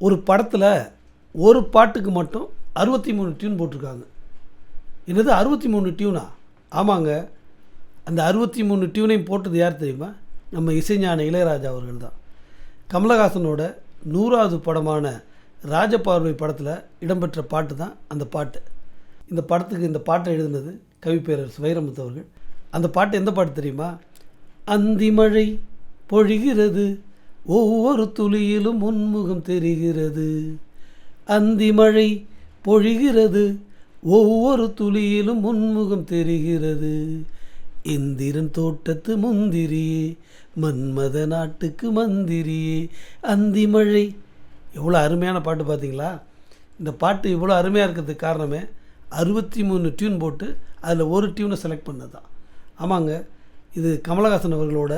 ஒரு படத்தில் ஒரு பாட்டுக்கு மட்டும் 63 டியூன் போட்டிருக்காங்க. என்னது 63 டியூனா? ஆமாங்க, அந்த 63 டியூனையும் போட்டது யார் தெரியுமா? நம்ம இசைஞான இளையராஜா அவர்கள் தான். கமலஹாசனோட 100வது படமான ராஜபார்வை படத்தில் இடம்பெற்ற பாட்டு தான் அந்த பாட்டு. இந்த படத்துக்கு இந்த பாட்டை எழுதினது கவிப்பேரரசு வைரமுத்து அவர்கள். அந்த பாட்டு எந்த பாட்டு தெரியுமா? அந்தி மழை பொழிகிறது, ஒவ்வொரு துளியிலும் உன்முகம் தெரிகிறது. அந்தி மழை பொழிகிறது, ஒவ்வொரு துளியிலும் உன்முகம் தெரிகிறது. இந்திரன் தோட்டத்து முந்திரியே, மன்மத நாட்டுக்கு மந்திரியே, அந்தி மழை. எவ்வளோ அருமையான பாட்டு பார்த்தீங்களா? இந்த பாட்டு இவ்வளோ அருமையாக இருக்கிறதுக்கு காரணமே 63 டியூன் போட்டு அதில் ஒரு டியூனை செலக்ட் பண்ணது தான். ஆமாங்க, இது கமலஹாசன் அவர்களோட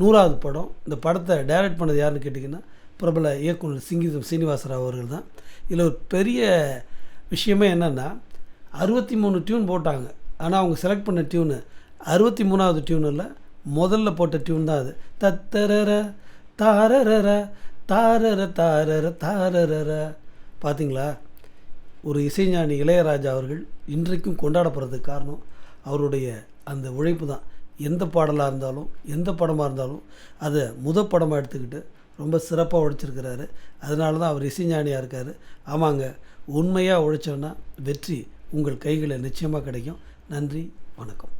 100வது படம். இந்த படத்தை டைரக்ட் பண்ணது யாருன்னு கேட்டிங்கன்னா பிரபல இயக்குனர் சிங்கீதம் சீனிவாசராவ் அவர்கள் தான். இதில் ஒரு பெரிய விஷயமே என்னென்னா 63 டியூன் போட்டாங்க. ஆனால் அவங்க செலக்ட் பண்ண டியூனு 63வது டியூன் இல்லை, முதல்ல போட்ட டியூன் தான் அது. தத்தரர தாரரர தாரர தாரர தாரரர. பார்த்தீங்களா? ஒரு இசைஞானி இளையராஜா அவர்கள் இன்றைக்கும் கொண்டாடப்படுறதுக்கு காரணம் அவருடைய அந்த உழைப்பு தான். எந்த பாடலாக இருந்தாலும் எந்த படமாக இருந்தாலும் அதை படமாக எடுத்துக்கிட்டு ரொம்ப சிறப்பாக உழைச்சிருக்கிறாரு. அதனால தான் அவர் இசைஞானியாக இருக்கார். ஆமாங்க, உண்மையாக உழைச்சோன்னா வெற்றி உங்கள் கைகளில் நிச்சயமாக கிடைக்கும். நன்றி, வணக்கம்.